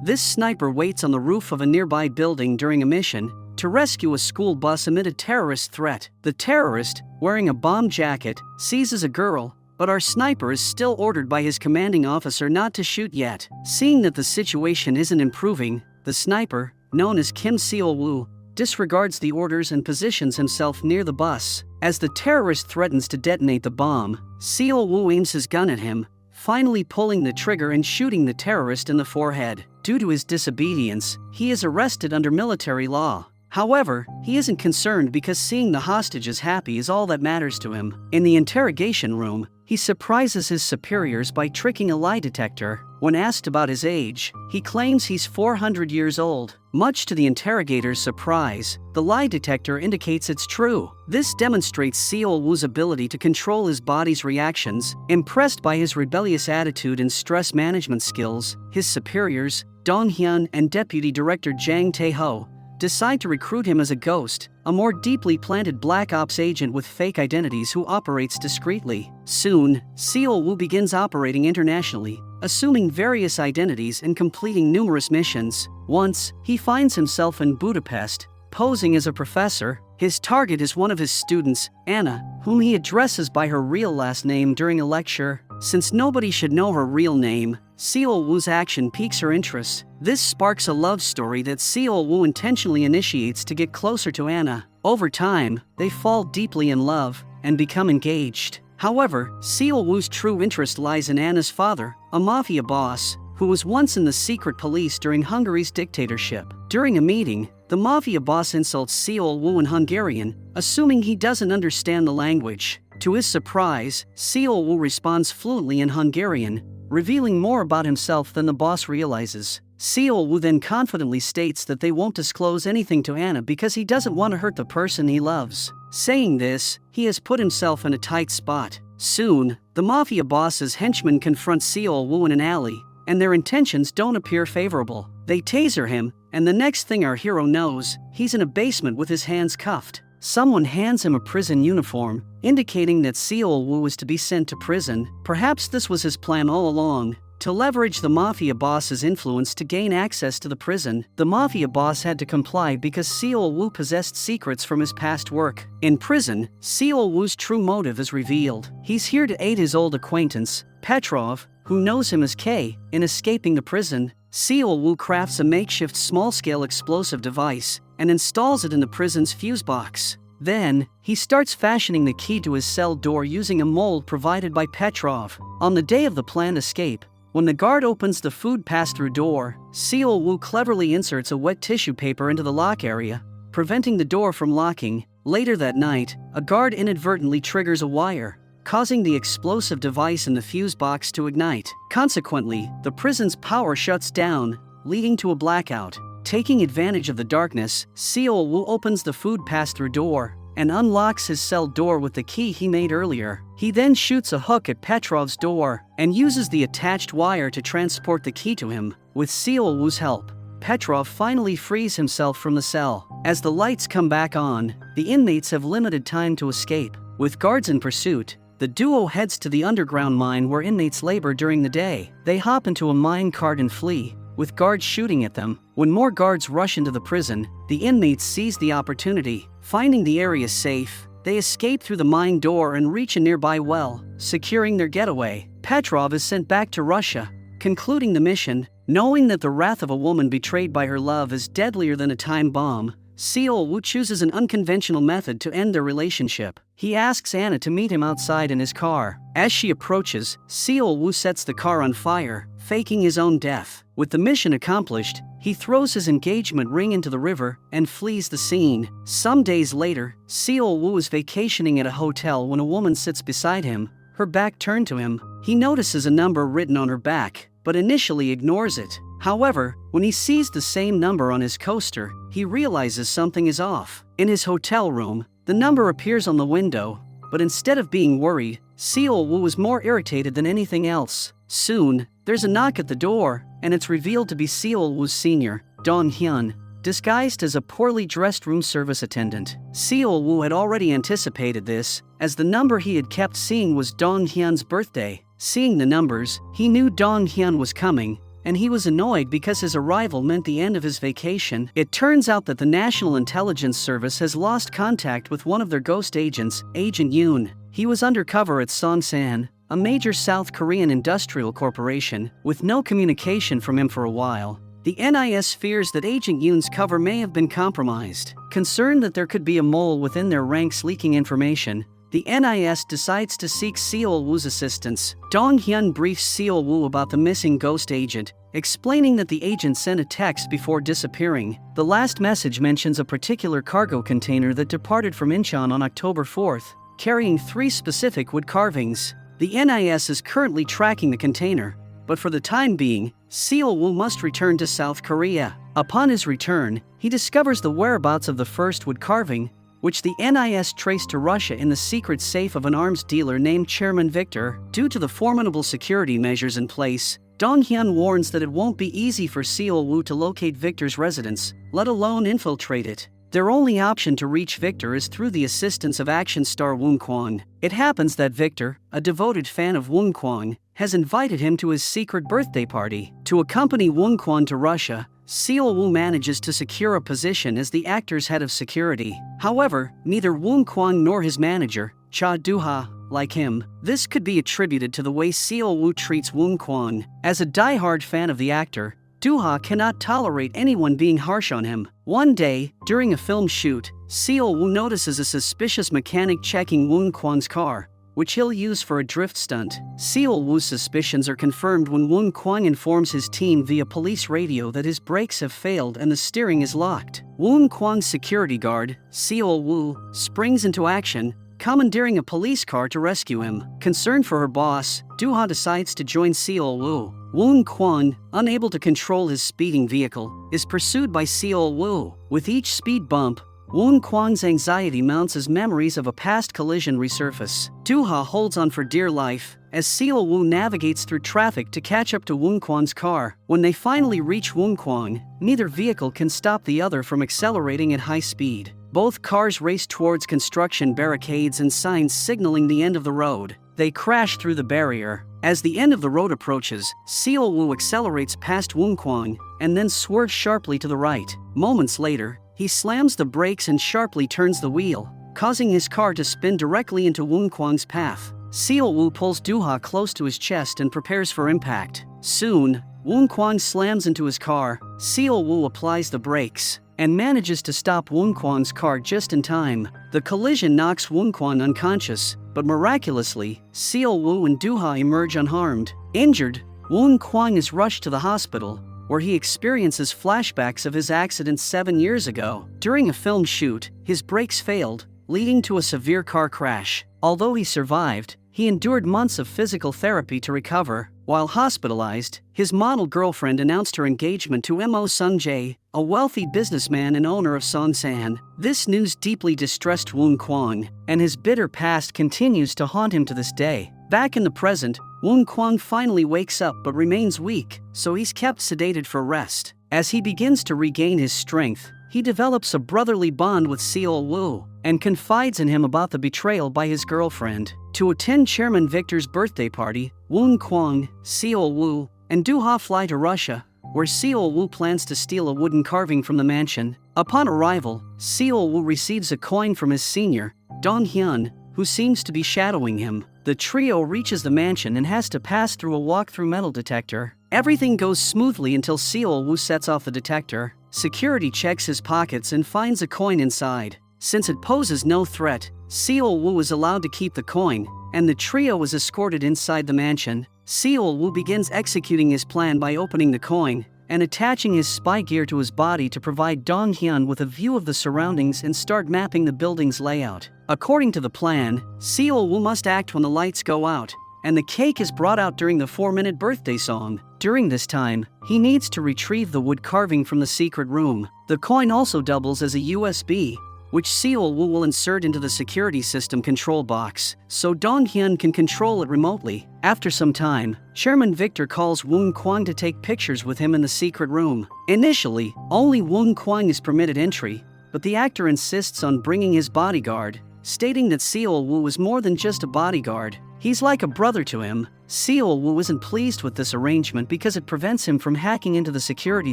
This sniper waits on the roof of a nearby building during a mission to rescue a school bus amid a terrorist threat. The terrorist, wearing a bomb jacket, seizes a girl, but our sniper is still ordered by his commanding officer not to shoot yet. Seeing that the situation isn't improving, the sniper, known as Kim Seol-woo, disregards the orders and positions himself near the bus. As the terrorist threatens to detonate the bomb, Seol-woo aims his gun at him, finally pulling the trigger and shooting the terrorist in the forehead. Due to his disobedience, he is arrested under military law. However, he isn't concerned because seeing the hostages happy is all that matters to him. In the interrogation room, he surprises his superiors by tricking a lie detector. When asked about his age, he claims he's 400 years old. Much to the interrogator's surprise, the lie detector indicates it's true. This demonstrates Seol-woo's ability to control his body's reactions. Impressed by his rebellious attitude and stress management skills, his superiors, Dong-hyun and Deputy Director Jang Tae-ho, decide to recruit him as a ghost, a more deeply planted Black Ops agent with fake identities who operates discreetly. Soon, Seol-woo begins operating internationally, assuming various identities and completing numerous missions. Once, he finds himself in Budapest, posing as a professor. His target is one of his students, Anna, whom he addresses by her real last name during a lecture. Since nobody should know her real name, Seol-woo's action piques her interest. This sparks a love story that Seol-woo intentionally initiates to get closer to Anna. Over time, they fall deeply in love and become engaged. However, Seol-woo's true interest lies in Anna's father, a mafia boss, who was once in the secret police during Hungary's dictatorship. During a meeting, the mafia boss insults Seol-woo in Hungarian, assuming he doesn't understand the language. To his surprise, Seol-woo responds fluently in Hungarian, revealing more about himself than the boss realizes. Seol-woo then confidently states that they won't disclose anything to Anna because he doesn't want to hurt the person he loves. Saying this, he has put himself in a tight spot. Soon, the mafia boss's henchmen confront Seol-woo in an alley, and their intentions don't appear favorable. They taser him, and the next thing our hero knows, he's in a basement with his hands cuffed. Someone hands him a prison uniform, indicating that Seol-woo is to be sent to prison. Perhaps this was his plan all along, to leverage the mafia boss's influence to gain access to the prison. The mafia boss had to comply because Seol-woo possessed secrets from his past work. In prison, Seol-woo's true motive is revealed. He's here to aid his old acquaintance, Petrov, who knows him as K, in escaping the prison. Seol-woo crafts a makeshift small-scale explosive device and installs it in the prison's fuse box. Then, he starts fashioning the key to his cell door using a mold provided by Petrov. On the day of the planned escape, when the guard opens the food pass-through door, Seol-woo cleverly inserts a wet tissue paper into the lock area, preventing the door from locking. Later that night, a guard inadvertently triggers a wire, causing the explosive device in the fuse box to ignite. Consequently, the prison's power shuts down, leading to a blackout. Taking advantage of the darkness, Seol-woo opens the food pass-through door and unlocks his cell door with the key he made earlier. He then shoots a hook at Petrov's door and uses the attached wire to transport the key to him. With Seol-woo's help, Petrov finally frees himself from the cell. As the lights come back on, the inmates have limited time to escape. With guards in pursuit, the duo heads to the underground mine where inmates labor during the day. They hop into a mine cart and flee, with guards shooting at them. When more guards rush into the prison, the inmates seize the opportunity. Finding the area safe, they escape through the mine door and reach a nearby well, securing their getaway. Petrov is sent back to Russia, concluding the mission. Knowing that the wrath of a woman betrayed by her love is deadlier than a time bomb, Seol-woo chooses an unconventional method to end their relationship. He asks Anna to meet him outside in his car. As she approaches, Seol-woo sets the car on fire, faking his own death. With the mission accomplished, he throws his engagement ring into the river and flees the scene. Some days later, Seol-woo is vacationing at a hotel when a woman sits beside him, her back turned to him. He notices a number written on her back, but initially ignores it. However, when he sees the same number on his coaster, he realizes something is off. In his hotel room, the number appears on the window, but instead of being worried, Seol-woo is more irritated than anything else. Soon, there's a knock at the door, and it's revealed to be Seol-woo's senior, Dong-hyun, disguised as a poorly dressed room service attendant. Seol-woo had already anticipated this, as the number he had kept seeing was Dong-hyun's birthday. Seeing the numbers, he knew Dong-hyun was coming, and he was annoyed because his arrival meant the end of his vacation. It turns out that the National Intelligence Service has lost contact with one of their ghost agents, Agent Yoon. He was undercover at Songsan, a major South Korean industrial corporation, with no communication from him for a while. The NIS fears that Agent Yoon's cover may have been compromised. Concerned that there could be a mole within their ranks leaking information, the NIS decides to seek Seol-woo's assistance. Dong-hyun briefs Seol-woo about the missing ghost agent, explaining that the agent sent a text before disappearing. The last message mentions a particular cargo container that departed from Incheon on October 4th, carrying 3 specific wood carvings. The NIS is currently tracking the container, but for the time being, Seol-woo must return to South Korea. Upon his return, he discovers the whereabouts of the first wood carving, which the NIS traced to Russia in the secret safe of an arms dealer named Chairman Victor. Due to the formidable security measures in place, Dong-hyun warns that it won't be easy for Seol-woo to locate Victor's residence, let alone infiltrate it. Their only option to reach Victor is through the assistance of action star Woon Kwon. It happens that Victor, a devoted fan of Woon Kwon, has invited him to his secret birthday party. To accompany Woon Kwon to Russia, Seol-woo manages to secure a position as the actor's head of security. However, neither Woon Kwon nor his manager, Cha Do-ha, like him. This could be attributed to the way Seol-woo treats Woon Kwon. As a die-hard fan of the actor, Do-ha cannot tolerate anyone being harsh on him. One day, during a film shoot, Seol-woo notices a suspicious mechanic checking Woon Kwon's car, which he'll use for a drift stunt. Seol-woo's suspicions are confirmed when Woon Kwon informs his team via police radio that his brakes have failed and the steering is locked. Woon Kwon's security guard, Seol-woo, springs into action, commandeering a police car to rescue him. Concerned for her boss, Do-ha decides to join Seol-woo. Woon Kwon, unable to control his speeding vehicle, is pursued by Seol-woo. With each speed bump, Woon Kwon's anxiety mounts as memories of a past collision resurface. Do-ha holds on for dear life as Seol-woo navigates through traffic to catch up to Woon Kwon's car. When they finally reach Woon Kwon, neither vehicle can stop the other from accelerating at high speed. Both cars race towards construction barricades and signs signaling the end of the road. They crash through the barrier. As the end of the road approaches, Seol-woo accelerates past Woon Kwon and then swerves sharply to the right. Moments later, he slams the brakes and sharply turns the wheel, causing his car to spin directly into Woon Kwon's path. Seol-woo pulls Do-ha close to his chest and prepares for impact. Soon, Woon Kwon slams into his car. Seol-woo applies the brakes and manages to stop Woon Kwon's car just in time. The collision knocks Woon Kwon unconscious, but miraculously, Seol-woo and Do-ha emerge unharmed. Injured, Woon Kwon is rushed to the hospital, where he experiences flashbacks of his accident 7 years ago. During a film shoot, his brakes failed, leading to a severe car crash. Although he survived, he endured months of physical therapy to recover. While hospitalized, his model girlfriend announced her engagement to Mo Sung-jae, a wealthy businessman and owner of Songsan. This news deeply distressed Woon Kwon, and his bitter past continues to haunt him to this day. Back in the present, Woon Kwon finally wakes up but remains weak, so he's kept sedated for rest. As he begins to regain his strength, he develops a brotherly bond with Seol-woo and confides in him about the betrayal by his girlfriend. To attend Chairman Victor's birthday party, Woon Kwon, Seol-woo, and Do-ha fly to Russia, where Seol-woo plans to steal a wooden carving from the mansion. Upon arrival, Seol-woo receives a coin from his senior, Dong-hyun, who seems to be shadowing him. The trio reaches the mansion and has to pass through a walk-through metal detector. Everything goes smoothly until Seol-woo sets off the detector. Security checks his pockets and finds a coin inside. Since it poses no threat, Seol-woo is allowed to keep the coin, and the trio is escorted inside the mansion. Seol-woo begins executing his plan by opening the coin and attaching his spy gear to his body to provide Dong-hyun with a view of the surroundings and start mapping the building's layout. According to the plan, Seol-woo must act when the lights go out, and the cake is brought out during the 4-minute birthday song. During this time, he needs to retrieve the wood carving from the secret room. The coin also doubles as a USB, which Seol-woo will insert into the security system control box, so Dong-hyun can control it remotely. After some time, Chairman Victor calls Woon Kwon to take pictures with him in the secret room. Initially, only Woon Kwon is permitted entry, but the actor insists on bringing his bodyguard, stating that Seol-woo is more than just a bodyguard. He's like a brother to him. Seol Woo isn't pleased with this arrangement because it prevents him from hacking into the security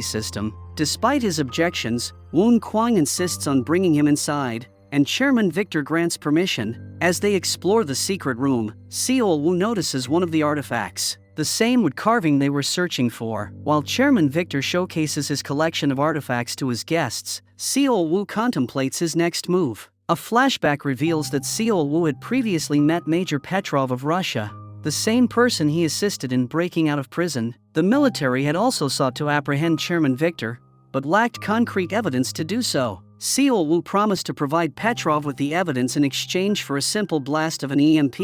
system. Despite his objections, Woon Kwang insists on bringing him inside, and Chairman Victor grants permission. As they explore the secret room, Seol Woo notices one of the artifacts, the same wood carving they were searching for. While Chairman Victor showcases his collection of artifacts to his guests, Seol Woo contemplates his next move. A flashback reveals that Seol Woo had previously met Major Petrov of Russia, the same person he assisted in breaking out of prison. The military had also sought to apprehend Chairman Victor, but lacked concrete evidence to do so. Seol Woo promised to provide Petrov with the evidence in exchange for a simple blast of an EMP,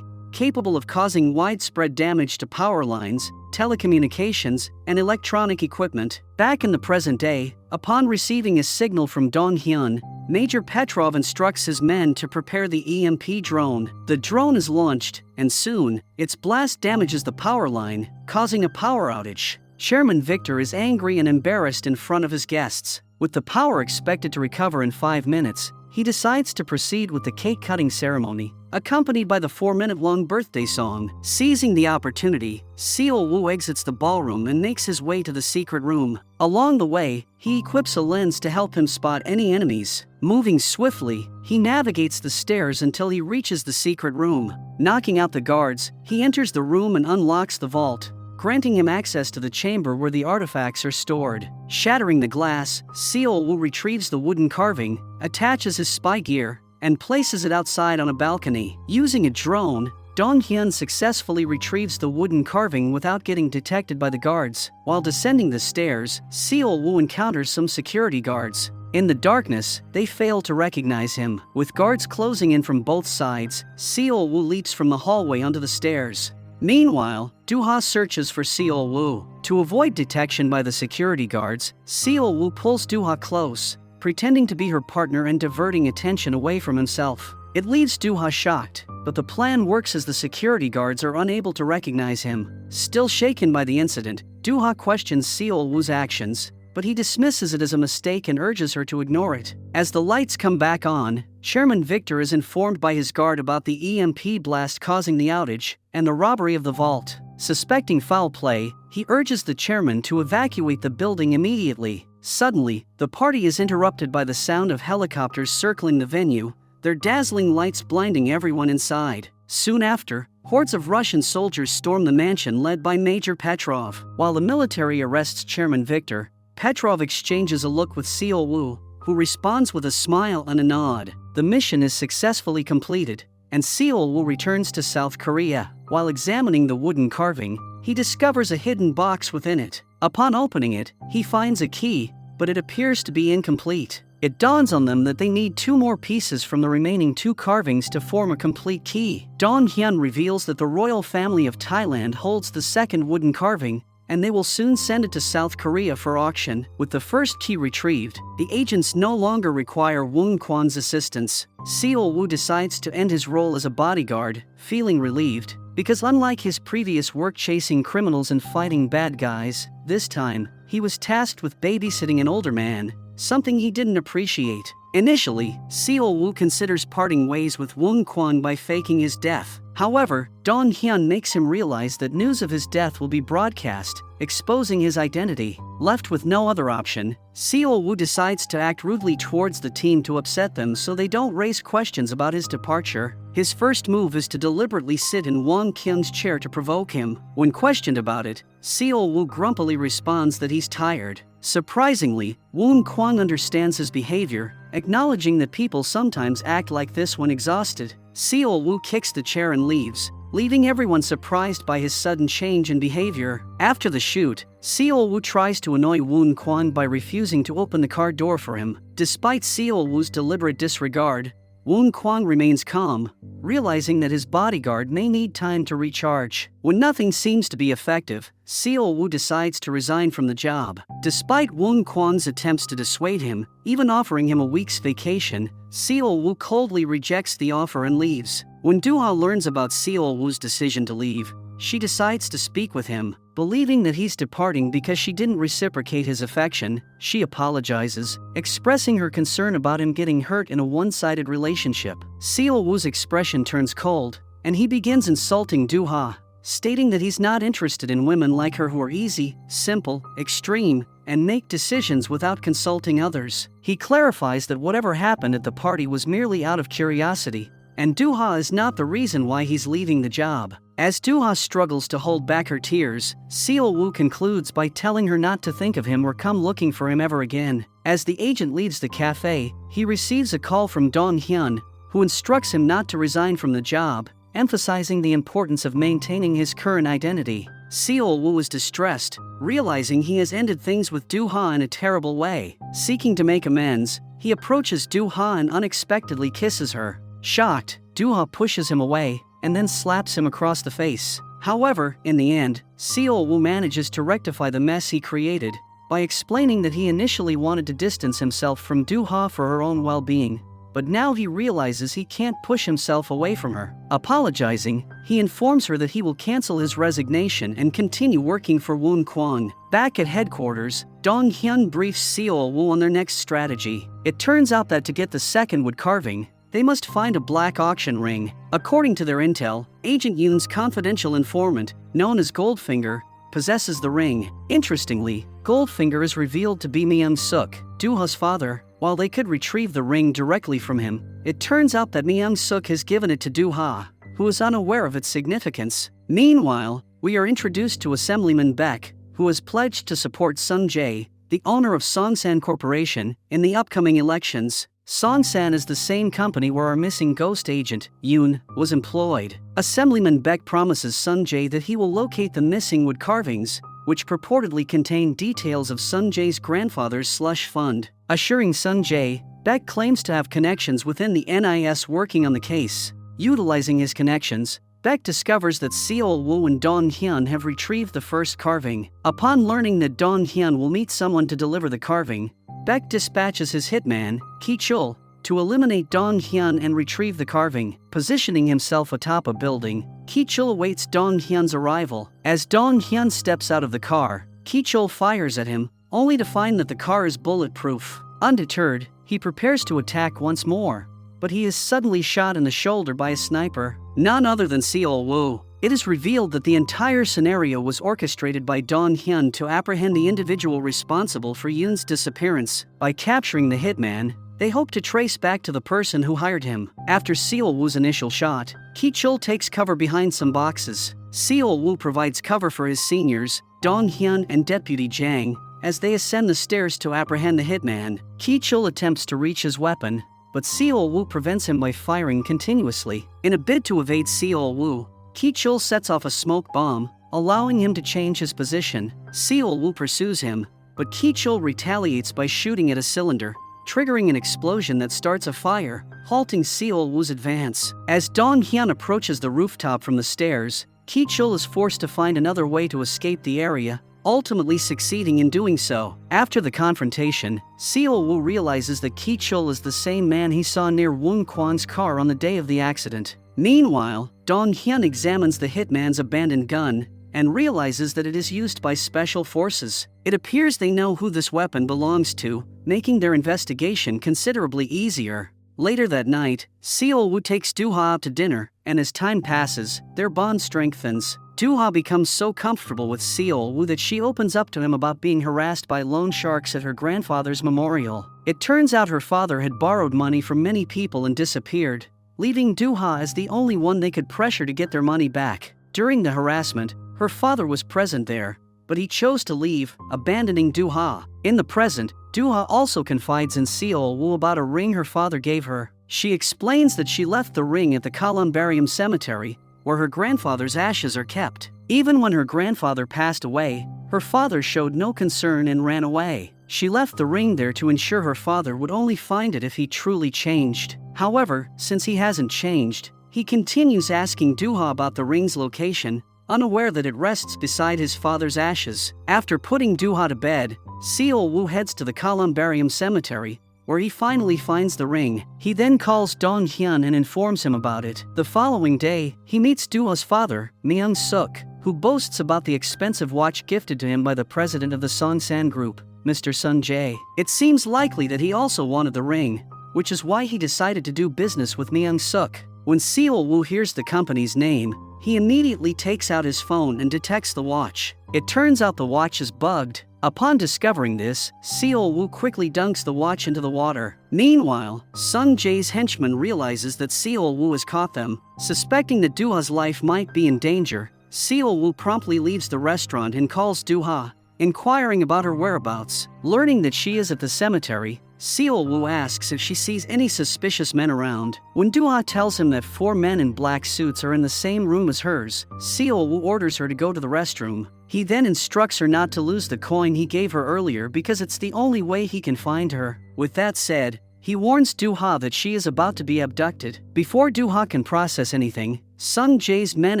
capable of causing widespread damage to power lines, telecommunications, and electronic equipment. Back in the present day, upon receiving a signal from Dong Hyun, Major Petrov instructs his men to prepare the EMP drone. The drone is launched, and soon, its blast damages the power line, causing a power outage. Chairman Victor is angry and embarrassed in front of his guests. With the power expected to recover in 5 minutes, he decides to proceed with the cake-cutting ceremony, accompanied by the 4-minute-long birthday song. Seizing the opportunity, Seol Woo exits the ballroom and makes his way to the secret room. Along the way, he equips a lens to help him spot any enemies. Moving swiftly, he navigates the stairs until he reaches the secret room. Knocking out the guards, he enters the room and unlocks the vault, granting him access to the chamber where the artifacts are stored. Shattering the glass, Seol Woo retrieves the wooden carving, attaches his spy gear, and places it outside on a balcony. Using a drone, Dong Hyun successfully retrieves the wooden carving without getting detected by the guards. While descending the stairs, Seol Woo encounters some security guards. In the darkness, they fail to recognize him. With guards closing in from both sides, Seol Woo leaps from the hallway onto the stairs. Meanwhile, Doo-ha searches for Seol Woo. To avoid detection by the security guards, Seol Woo pulls Doo-ha close, pretending to be her partner and diverting attention away from himself. It leaves Doo-ha shocked, but the plan works as the security guards are unable to recognize him. Still shaken by the incident, Doo-ha questions Seol Woo's actions, but he dismisses it as a mistake and urges her to ignore it. As the lights come back on, Chairman Victor is informed by his guard about the EMP blast causing the outage and the robbery of the vault. Suspecting foul play, he urges the chairman to evacuate the building immediately. Suddenly, the party is interrupted by the sound of helicopters circling the venue, their dazzling lights blinding everyone inside. Soon after, hordes of Russian soldiers storm the mansion led by Major Petrov. While the military arrests Chairman Victor, Petrov exchanges a look with Seol Woo, who responds with a smile and a nod. The mission is successfully completed, and Seol Woo returns to South Korea. While examining the wooden carving, he discovers a hidden box within it. Upon opening it, he finds a key, but it appears to be incomplete. It dawns on them that they need 2 more pieces from the remaining 2 carvings to form a complete key. Dong Hyun reveals that the royal family of Thailand holds the second wooden carving, and they will soon send it to South Korea for auction. With the first key retrieved, the agents no longer require Woon Kwan's assistance. Seol Woo decides to end his role as a bodyguard, feeling relieved, because unlike his previous work chasing criminals and fighting bad guys, this time, he was tasked with babysitting an older man, something he didn't appreciate. Initially, Seol Woo considers parting ways with Woon Kwan by faking his death. However, Dong Hyun makes him realize that news of his death will be broadcast, exposing his identity. Left with no other option, Seol Woo decides to act rudely towards the team to upset them so they don't raise questions about his departure. His first move is to deliberately sit in Wang Kyung's chair to provoke him. When questioned about it, Seol Woo grumpily responds that he's tired. Surprisingly, Woon Kwang understands his behavior, acknowledging that people sometimes act like this when exhausted. Seol Woo kicks the chair and leaves, leaving everyone surprised by his sudden change in behavior. After the shoot, Seol Woo tries to annoy Woon Kwang by refusing to open the car door for him. Despite Seol Woo's deliberate disregard, Woon Kwang remains calm, realizing that his bodyguard may need time to recharge. When nothing seems to be effective, Seol Woo decides to resign from the job. Despite Woon Kwang's attempts to dissuade him, even offering him a week's vacation, Seol Woo coldly rejects the offer and leaves. When Doo-ha learns about Seol Woo's decision to leave, she decides to speak with him. Believing that he's departing because she didn't reciprocate his affection, she apologizes, expressing her concern about him getting hurt in a one-sided relationship. Seol Woo's expression turns cold, and he begins insulting Do-ha, stating that he's not interested in women like her who are easy, simple, extreme, and make decisions without consulting others. He clarifies that whatever happened at the party was merely out of curiosity, and Do-ha is not the reason why he's leaving the job. As Do-ha struggles to hold back her tears, Seol-woo concludes by telling her not to think of him or come looking for him ever again. As the agent leaves the cafe, he receives a call from Dong-hyun, who instructs him not to resign from the job, emphasizing the importance of maintaining his current identity. Seol-woo is distressed, realizing he has ended things with Do-ha in a terrible way. Seeking to make amends, he approaches Do-ha and unexpectedly kisses her. Shocked, Do-ha pushes him away and then slaps him across the face. However, in the end, Seol-woo manages to rectify the mess he created by explaining that he initially wanted to distance himself from Do-ha for her own well-being, but now he realizes he can't push himself away from her. Apologizing, he informs her that he will cancel his resignation and continue working for Woon Kwon. Back at headquarters, Dong-hyun briefs Seol-woo on their next strategy. It turns out that to get the second wood carving, they must find a black auction ring. According to their intel, Agent Yoon's confidential informant, known as Goldfinger, possesses the ring. Interestingly, Goldfinger is revealed to be Myung-suk, Do-ha's father. While they could retrieve the ring directly from him, it turns out that Myung-suk has given it to Do-ha, who is unaware of its significance. Meanwhile, we are introduced to Assemblyman Baek, who has pledged to support Sun Jae, the owner of Songsan Corporation, in the upcoming elections. Songsan is the same company where our missing ghost agent, Yoon, was employed. Assemblyman Baek promises Sun Jae that he will locate the missing wood carvings, which purportedly contain details of Sun Jae's grandfather's slush fund. Assuring Sun Jae, Baek claims to have connections within the NIS working on the case. Utilizing his connections, Baek discovers that Seol-woo and Dong-hyun have retrieved the first carving. Upon learning that Dong-hyun will meet someone to deliver the carving, Baek dispatches his hitman, Ki-chul, to eliminate Dong-hyun and retrieve the carving. Positioning himself atop a building, Ki-chul awaits Dong-hyun's arrival. As Dong-hyun steps out of the car, Ki-chul fires at him, only to find that the car is bulletproof. Undeterred, he prepares to attack once more, but he is suddenly shot in the shoulder by a sniper, none other than Seol-woo. It is revealed that the entire scenario was orchestrated by Dong-hyun to apprehend the individual responsible for Yoon's disappearance. By capturing the hitman, they hope to trace back to the person who hired him. After Seol-woo's initial shot, Ki-chul takes cover behind some boxes. Seol-woo provides cover for his seniors, Dong-hyun and Deputy Jang, as they ascend the stairs to apprehend the hitman. Ki-chul attempts to reach his weapon, but Seol-woo prevents him by firing continuously. In a bid to evade Seol-woo, Ki-chul sets off a smoke bomb, allowing him to change his position. Seol-woo pursues him, but Ki-chul retaliates by shooting at a cylinder, triggering an explosion that starts a fire, halting Seol-woo's advance. As Dong-hyun approaches the rooftop from the stairs, Ki-chul is forced to find another way to escape the area, ultimately succeeding in doing so. After the confrontation, Seol-woo realizes that Ki-chul is the same man he saw near Woon Kwon's car on the day of the accident. Meanwhile, Dong-hyun examines the hitman's abandoned gun and realizes that it is used by special forces. It appears they know who this weapon belongs to, making their investigation considerably easier. Later that night, Seol-woo takes Do-ha out to dinner, and as time passes, their bond strengthens. Do-ha becomes so comfortable with Seol-woo that she opens up to him about being harassed by loan sharks at her grandfather's memorial. It turns out her father had borrowed money from many people and disappeared, leaving Do-ha as the only one they could pressure to get their money back. During the harassment, her father was present there, but he chose to leave, abandoning Do-ha. In the present, Do-ha also confides in Seol-woo about a ring her father gave her. She explains that she left the ring at the Columbarium Cemetery, where her grandfather's ashes are kept. Even when her grandfather passed away, her father showed no concern and ran away. She left the ring there to ensure her father would only find it if he truly changed. However, since he hasn't changed, he continues asking Do-ha about the ring's location, unaware that it rests beside his father's ashes. After putting Do-ha to bed, Seol-woo heads to the Columbarium Cemetery, where he finally finds the ring. He then calls Dong-hyun and informs him about it. The following day, he meets Do-ha's father, Myung-suk, who boasts about the expensive watch gifted to him by the president of the Songsan Group, Mr. Sun Jae. It seems likely that he also wanted the ring, which is why he decided to do business with Myung-suk. When Seol Woo hears the company's name, he immediately takes out his phone and detects the watch. It turns out the watch is bugged. Upon discovering this, Seol Woo quickly dunks the watch into the water. Meanwhile, Sung Jae's henchman realizes that Seol Woo has caught them. Suspecting that Doo-ha's life might be in danger, Seol Woo promptly leaves the restaurant and calls Doo-ha, inquiring about her whereabouts. Learning that she is at the cemetery, Seol Woo asks if she sees any suspicious men around. When Doo-ha tells him that 4 men in black suits are in the same room as hers, Seol Woo orders her to go to the restroom. He then instructs her not to lose the coin he gave her earlier because it's the only way he can find her. With that said, he warns Doo-ha that she is about to be abducted. Before Doo-ha can process anything, Sung Jae's men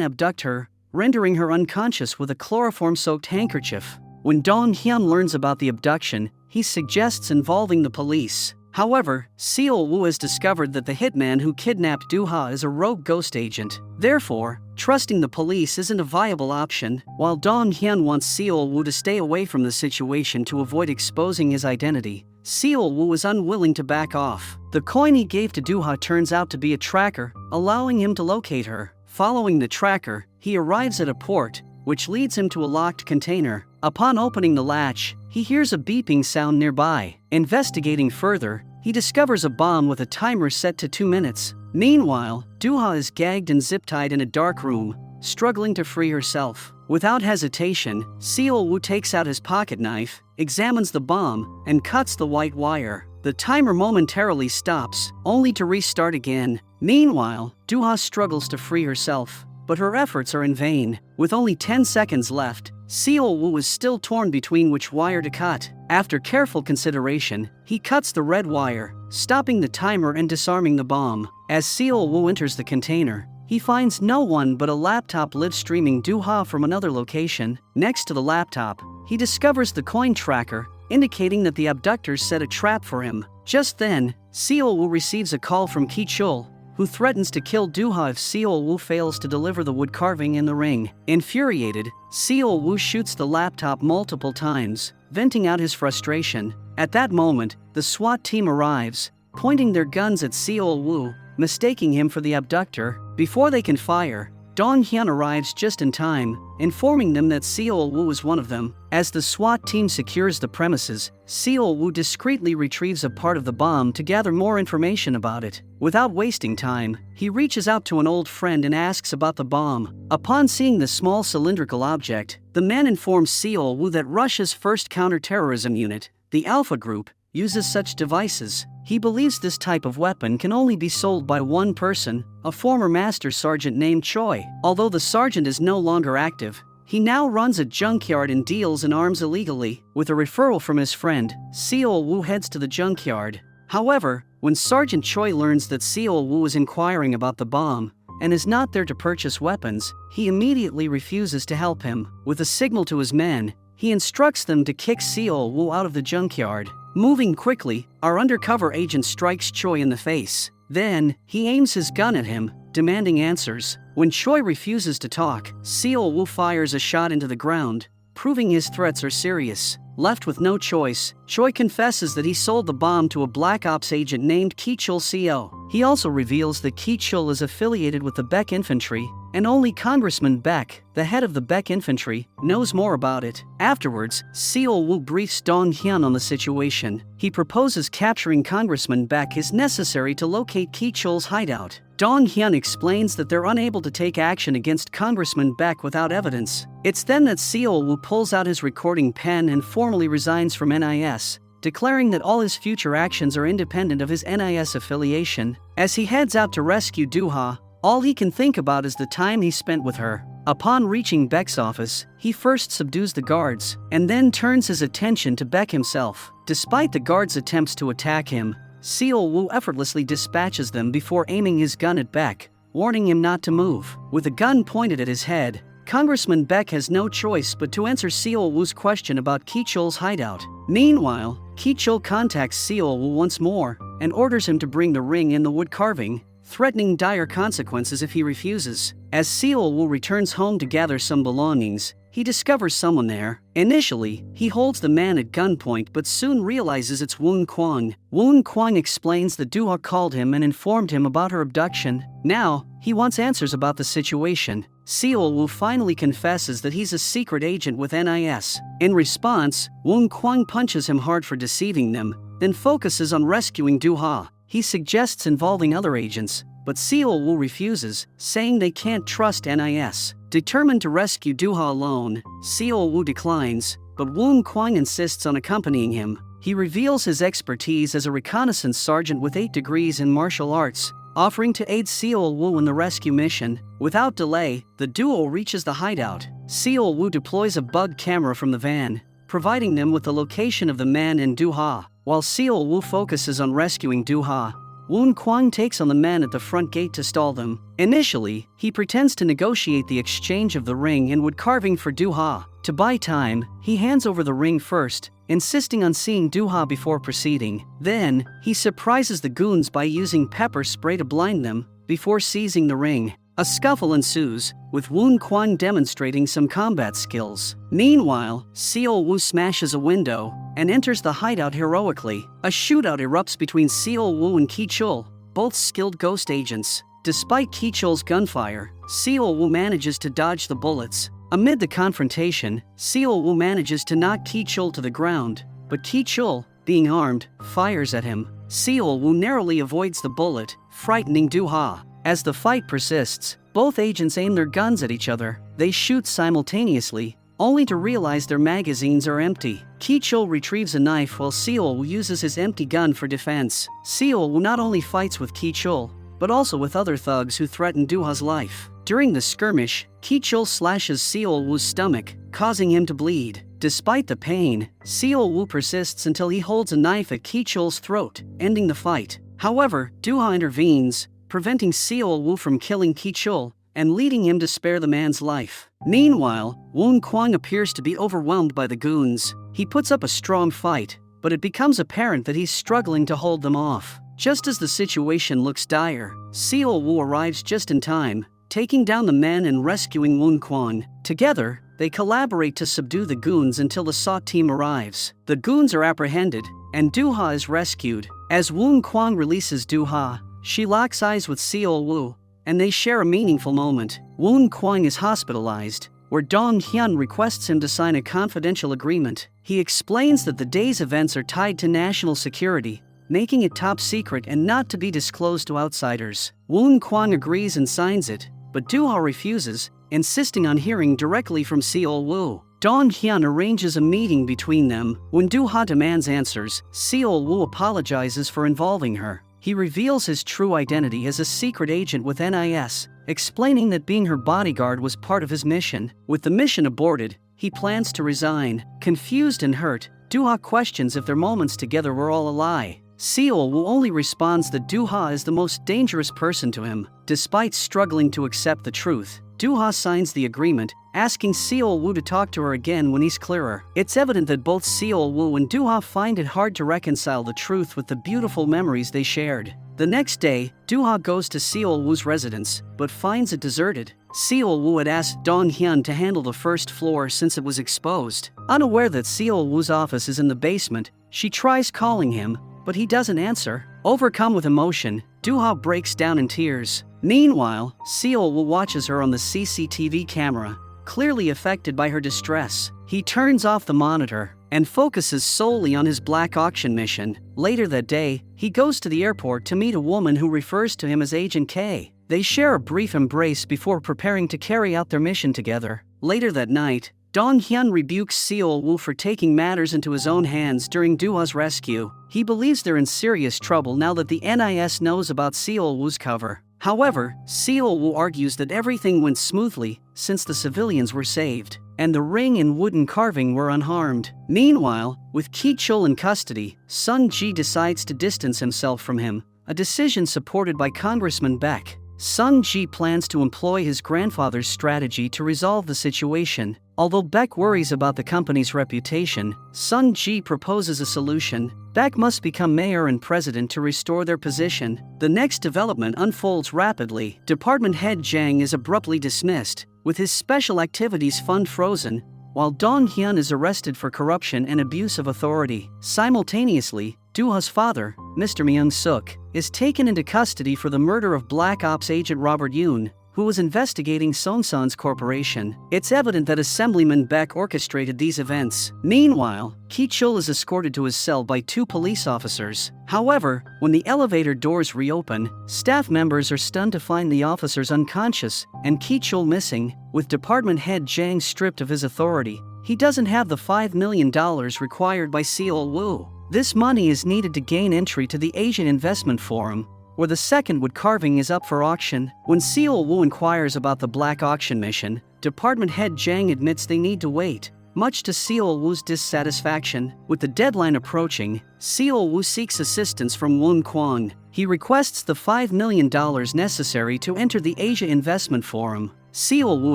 abduct her, rendering her unconscious with a chloroform-soaked handkerchief. When Dong Hyun learns about the abduction, he suggests involving the police. However, Seol Woo has discovered that the hitman who kidnapped Doo-ha is a rogue ghost agent. Therefore, trusting the police isn't a viable option. While Dong Hyun wants Seol Woo to stay away from the situation to avoid exposing his identity, Seol Woo is unwilling to back off. The coin he gave to Doo-ha turns out to be a tracker, allowing him to locate her. Following the tracker, he arrives at a port, which leads him to a locked container. Upon opening the latch, he hears a beeping sound nearby. Investigating further, he discovers a bomb with a timer set to 2 minutes. Meanwhile, Doo-ha is gagged and zip-tied in a dark room, struggling to free herself. Without hesitation, Seol Woo takes out his pocket knife, examines the bomb, and cuts the white wire. The timer momentarily stops, only to restart again. Meanwhile, Doo-ha struggles to free herself, but her efforts are in vain. With only 10 seconds left, Seol Woo is still torn between which wire to cut. After careful consideration, he cuts the red wire, stopping the timer and disarming the bomb. As Seol Woo enters the container, he finds no one but a laptop live streaming Doo-ha from another location. Next to the laptop, he discovers the coin tracker, indicating that the abductors set a trap for him. Just then, Seol Woo receives a call from Ki-chul, who threatens to kill Doo-ha if Seol Woo fails to deliver the wood carving in the ring. Infuriated, Seol Woo shoots the laptop multiple times, venting out his frustration. At that moment, the SWAT team arrives, pointing their guns at Seol Woo, mistaking him for the abductor. Before they can fire, Dong Hyun arrives just in time, informing them that Seol Woo is one of them. As the SWAT team secures the premises, Seol Woo discreetly retrieves a part of the bomb to gather more information about it. Without wasting time, he reaches out to an old friend and asks about the bomb. Upon seeing the small cylindrical object, the man informs Seol Woo that Russia's first counterterrorism unit, the Alpha Group, uses such devices. He believes this type of weapon can only be sold by one person, a former master sergeant named Choi. Although the sergeant is no longer active, he now runs a junkyard and deals in arms illegally. With a referral from his friend, Seol Woo heads to the junkyard. However, when Sergeant Choi learns that Seol Woo is inquiring about the bomb and is not there to purchase weapons, he immediately refuses to help him. With a signal to his men, he instructs them to kick Seol Woo out of the junkyard. Moving quickly, our undercover agent strikes Choi in the face. Then, he aims his gun at him, demanding answers. When Choi refuses to talk, Seol Woo fires a shot into the ground, proving his threats are serious. Left with no choice, Choi confesses that he sold the bomb to a Black Ops agent named Ki-chul Co. He also reveals that Ki-chul is affiliated with the Beck Infantry, and only Congressman Beck, the head of the Beck Infantry, knows more about it. Afterwards, Seol Woo briefs Dong Hyun on the situation. He proposes capturing Congressman Beck is necessary to locate Ki-chul's hideout. Dong Hyun explains that they're unable to take action against Congressman Beck without evidence. It's then that Seol Woo pulls out his recording pen and formally resigns from NIS, declaring that all his future actions are independent of his NIS affiliation. As he heads out to rescue Doo-ha, all he can think about is the time he spent with her. Upon reaching Beck's office, he first subdues the guards, and then turns his attention to Beck himself. Despite the guards' attempts to attack him, Seol Woo effortlessly dispatches them before aiming his gun at Beck, warning him not to move. With a gun pointed at his head, Congressman Beck has no choice but to answer Seol Woo's question about Ki-chul's hideout. Meanwhile, Ki-chul contacts Seol Woo once more and orders him to bring the ring and the wood carving. threatening dire consequences if he refuses. As Seol-woo returns home to gather some belongings, he discovers someone there. Initially, he holds the man at gunpoint but soon realizes it's Woon Kwang. Woon Kwang explains that Doo-ha called him and informed him about her abduction. Now, he wants answers about the situation. Seol-woo finally confesses that he's a secret agent with NIS. In response, Woon Kwang punches him hard for deceiving them, then focuses on rescuing Doo-ha. He suggests involving other agents, but Seol-woo refuses, saying they can't trust NIS. Determined to rescue Doo-ha alone, Seol-woo declines, but Woon Kwang insists on accompanying him. He reveals his expertise as a reconnaissance sergeant with 8 degrees in martial arts, offering to aid Seol-woo in the rescue mission. Without delay, the duo reaches the hideout. Seol-woo deploys a bug camera from the van, providing them with the location of the man and Doo-ha. While Seol-woo focuses on rescuing Doo-ha, Woon Kwang takes on the man at the front gate to stall them. Initially, he pretends to negotiate the exchange of the ring and wood carving for Doo-ha. To buy time, he hands over the ring first, insisting on seeing Doo-ha before proceeding. Then, he surprises the goons by using pepper spray to blind them, before seizing the ring. A scuffle ensues, with Woon Kwang demonstrating some combat skills. Meanwhile, Seol-woo smashes a window and enters the hideout heroically. A shootout erupts between Seol-woo and Ki-chul, both skilled ghost agents. Despite Ki-chul's gunfire, Seol-woo manages to dodge the bullets. Amid the confrontation, Seol-woo manages to knock Ki-chul to the ground, but Ki-chul, being armed, fires at him. Seol-woo narrowly avoids the bullet, frightening Doo-ha. As the fight persists, both agents aim their guns at each other. They shoot simultaneously, only to realize their magazines are empty. Ki-chul retrieves a knife while Seol-woo uses his empty gun for defense. Seol-woo not only fights with Ki-chul, but also with other thugs who threaten Doo-ha's life. During the skirmish, Ki-chul slashes Seol-woo's stomach, causing him to bleed. Despite the pain, Seol-woo persists until he holds a knife at Ki-chul's throat, ending the fight. However, Doo-ha intervenes, preventing Seol-woo from killing Ki-chul and leading him to spare the man's life. Meanwhile, Woon Kwang appears to be overwhelmed by the goons. He puts up a strong fight, but it becomes apparent that he's struggling to hold them off. Just as the situation looks dire, Seol-woo arrives just in time, taking down the men and rescuing Woon Kwang. Together, they collaborate to subdue the goons until the SWAT team arrives. The goons are apprehended, and Doo-ha is rescued. As Woon Kwang releases Doo-ha, she locks eyes with Seol-woo, and they share a meaningful moment. Woon Kwang is hospitalized, where Dong-hyun requests him to sign a confidential agreement. He explains that the day's events are tied to national security, making it top secret and not to be disclosed to outsiders. Woon Kwang agrees and signs it, but Doo-ha refuses, insisting on hearing directly from Seol-woo. Dong-hyun arranges a meeting between them. When Doo-ha demands answers, Seol-woo apologizes for involving her. He reveals his true identity as a secret agent with NIS, explaining that being her bodyguard was part of his mission. With the mission aborted, he plans to resign. Confused and hurt, Doo-ha questions if their moments together were all a lie. Seol-woo only responds that Doo-ha is the most dangerous person to him. Despite struggling to accept the truth, Doo-ha signs the agreement, asking Seol-woo to talk to her again when he's clearer. It's evident that both Seol-woo and Doo-ha find it hard to reconcile the truth with the beautiful memories they shared. The next day, Doo-ha goes to Seol-woo's residence, but finds it deserted. Seol-woo had asked Dong-hyun to handle the first floor since it was exposed. Unaware that Seol-woo's office is in the basement, she tries calling him, but he doesn't answer. Overcome with emotion, Doo-ha breaks down in tears. Meanwhile, Seol-woo watches her on the CCTV camera, clearly affected by her distress. He turns off the monitor and focuses solely on his black auction mission. Later that day, he goes to the airport to meet a woman who refers to him as Agent K. They share a brief embrace before preparing to carry out their mission together. Later that night, Dong-hyun rebukes Seol-woo for taking matters into his own hands during Doo-ha's rescue. He believes they're in serious trouble now that the NIS knows about Seol-woo's cover. However, Seol-woo argues that everything went smoothly since the civilians were saved, and the ring and wooden carving were unharmed. Meanwhile, with Ki-chul in custody, Sung-ji decides to distance himself from him, a decision supported by Congressman Beck. Sung Ji plans to employ his grandfather's strategy to resolve the situation. Although Baek worries about the company's reputation, Sung Ji proposes a solution. Baek must become mayor and president to restore their position. The next development unfolds rapidly. Department head Jang is abruptly dismissed, with his special activities fund frozen, while Dong Hyun is arrested for corruption and abuse of authority. Simultaneously, Doo-ha's father, Mr. Myung-suk, is taken into custody for the murder of Black Ops agent Robert Yoon, who was investigating Songsan's corporation. It's evident that Assemblyman Baek orchestrated these events. Meanwhile, Ki-chul is escorted to his cell by 2 police officers. However, when the elevator doors reopen, staff members are stunned to find the officers unconscious and Ki-chul missing. With department head Jang stripped of his authority, he doesn't have the $5 million required by Seol-woo. This money is needed to gain entry to the Asian Investment Forum, where the second wood carving is up for auction. When Seol-woo inquires about the black auction mission, department head Jang admits they need to wait, much to Seol-woo's dissatisfaction. With the deadline approaching, Seol-woo seeks assistance from Woon Kwang. He requests the $5 million necessary to enter the Asia Investment Forum. Seol-woo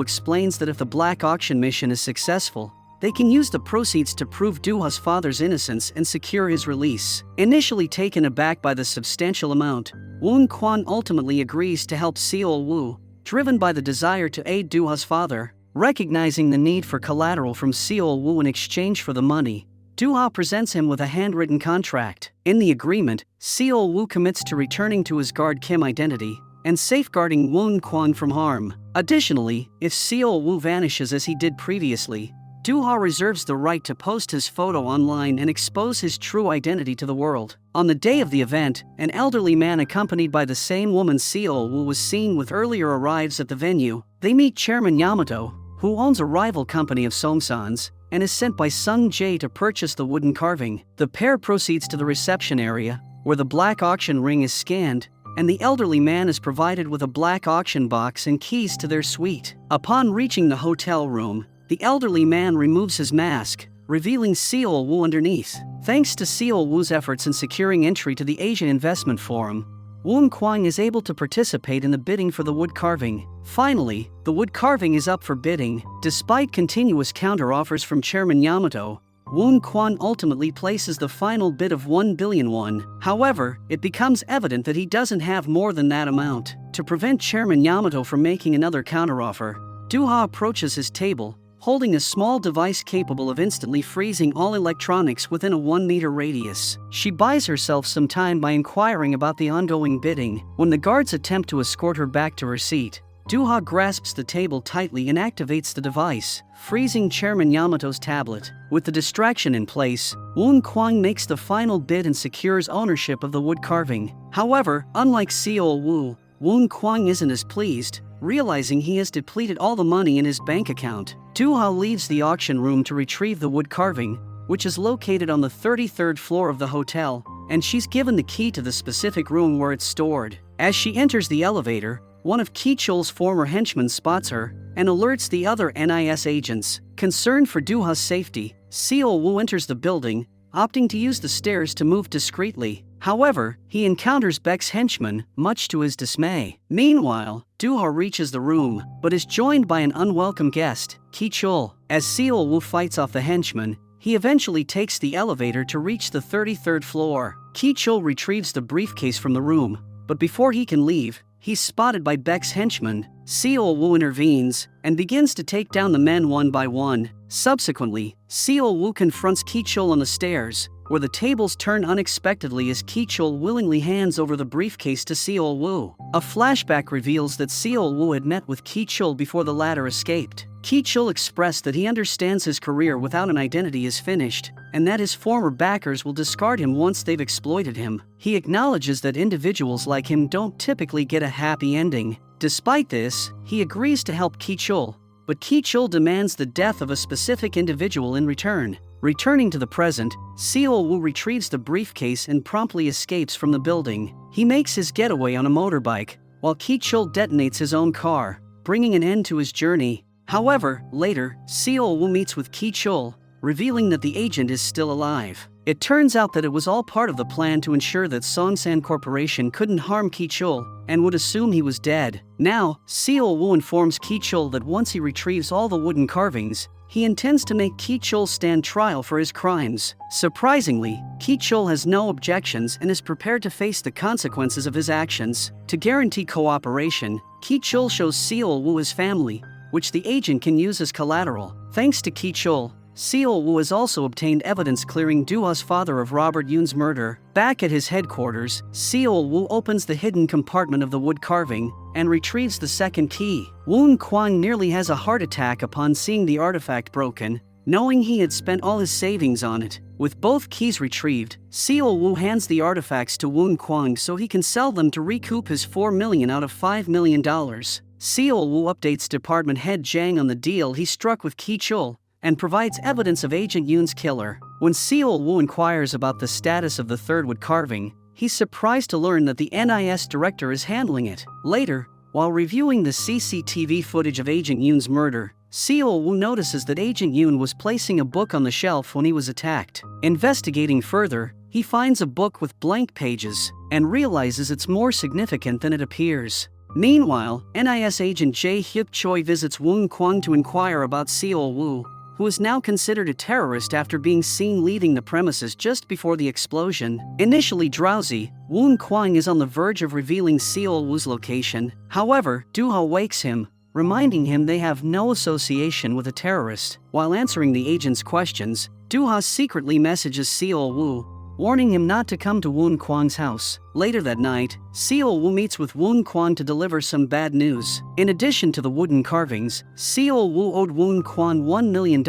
explains that if the black auction mission is successful, they can use the proceeds to prove Doo-ha's father's innocence and secure his release. Initially taken aback by the substantial amount, Woon Kwang ultimately agrees to help Seol-woo, driven by the desire to aid Doo-ha's father. Recognizing the need for collateral from Seol-woo in exchange for the money, Doo-ha presents him with a handwritten contract. In the agreement, Seol-woo commits to returning to his guard Kim identity and safeguarding Woon Kwang from harm. Additionally, if Seol-woo vanishes as he did previously, Doo-ha reserves the right to post his photo online and expose his true identity to the world. On the day of the event, an elderly man accompanied by the same woman Seol-woo was seen with earlier arrives at the venue. They meet Chairman Yamato, who owns a rival company of Songsan's, and is sent by Sung Jae to purchase the wooden carving. The pair proceeds to the reception area, where the black auction ring is scanned, and the elderly man is provided with a black auction box and keys to their suite. Upon reaching the hotel room, the elderly man removes his mask, revealing Seol-woo underneath. Thanks to Seol-woo's efforts in securing entry to the Asian Investment Forum, Woon Kwang is able to participate in the bidding for the wood carving. Finally, the wood carving is up for bidding. Despite continuous counter-offers from Chairman Yamato, Woon Kwang ultimately places the final bid of 1 billion won. However, it becomes evident that he doesn't have more than that amount. To prevent Chairman Yamato from making another counteroffer, Doo-ha approaches his table, holding a small device capable of instantly freezing all electronics within a 1-meter radius. She buys herself some time by inquiring about the ongoing bidding. When the guards attempt to escort her back to her seat, Doo-ha grasps the table tightly and activates the device, freezing Chairman Yamato's tablet. With the distraction in place, Woon Kwang makes the final bid and secures ownership of the wood carving. However, unlike Seol-woo, Woon Kwang isn't as pleased, realizing he has depleted all the money in his bank account. Doo-ha leaves the auction room to retrieve the wood carving, which is located on the 33rd floor of the hotel, and she's given the key to the specific room where it's stored. As she enters the elevator, one of Ki-chul's former henchmen spots her and alerts the other NIS agents. Concerned for Doo-ha's safety, Seol-woo enters the building, opting to use the stairs to move discreetly. However, he encounters Baek's henchman, much to his dismay. Meanwhile, Doo-ha reaches the room, but is joined by an unwelcome guest, Ki-chul. As Seol-woo fights off the henchman, he eventually takes the elevator to reach the 33rd floor. Ki-chul retrieves the briefcase from the room, but before he can leave, he's spotted by Baek's henchman. Seol-woo intervenes and begins to take down the men one by one. Subsequently, Seol-woo confronts Ki-chul on the stairs, where the tables turn unexpectedly as Ki-chul willingly hands over the briefcase to Seol-woo. A flashback reveals that Seol-woo had met with Ki-chul before the latter escaped. Ki-chul expressed that he understands his career without an identity is finished, and that his former backers will discard him once they've exploited him. He acknowledges that individuals like him don't typically get a happy ending. Despite this, he agrees to help Ki-chul, but Ki-chul demands the death of a specific individual in return. Returning to the present, Seol-woo retrieves the briefcase and promptly escapes from the building. He makes his getaway on a motorbike, while Ki-chul detonates his own car, bringing an end to his journey. However, later, Seol-woo meets with Ki-chul, revealing that the agent is still alive. It turns out that it was all part of the plan to ensure that Songsan Corporation couldn't harm Ki-chul and would assume he was dead. Now, Seol Woo informs Ki-chul that once he retrieves all the wooden carvings, he intends to make Ki-chul stand trial for his crimes. Surprisingly, Ki-chul has no objections and is prepared to face the consequences of his actions. To guarantee cooperation, Ki-chul shows Seol Woo his family, which the agent can use as collateral. Thanks to Ki-chul, Seol Woo has also obtained evidence clearing Do-ha's father of Robert Yoon's murder. Back at his headquarters, Seol Woo opens the hidden compartment of the wood carving and retrieves the second key. Woon Kwang nearly has a heart attack upon seeing the artifact broken, knowing he had spent all his savings on it. With both keys retrieved, Seol Woo hands the artifacts to Woon Kwang so he can sell them to recoup his $4 million out of $5 million. Seol Woo updates department head Jang on the deal he struck with Ki-chul and provides evidence of Agent Yoon's killer. When Seol Woo inquires about the status of the third wood carving, he's surprised to learn that the NIS director is handling it. Later, while reviewing the CCTV footage of Agent Yoon's murder, Seol Woo notices that Agent Yoon was placing a book on the shelf when he was attacked. Investigating further, he finds a book with blank pages and realizes it's more significant than it appears. Meanwhile, NIS agent Jae Hyuk Choi visits Woon Kwang to inquire about Seol Woo, who is now considered a terrorist after being seen leaving the premises just before the explosion. Initially drowsy, Woon Kwang is on the verge of revealing Seol Woo's location. However, Do-ha wakes him, reminding him they have no association with a terrorist. While answering the agent's questions, Do-ha secretly messages Seol Woo, warning him not to come to Woon Kwang's house. Later that night, Seol Woo meets with Woon Kwang to deliver some bad news. In addition to the wooden carvings, Seol Woo owed Woon Kwang $1 million,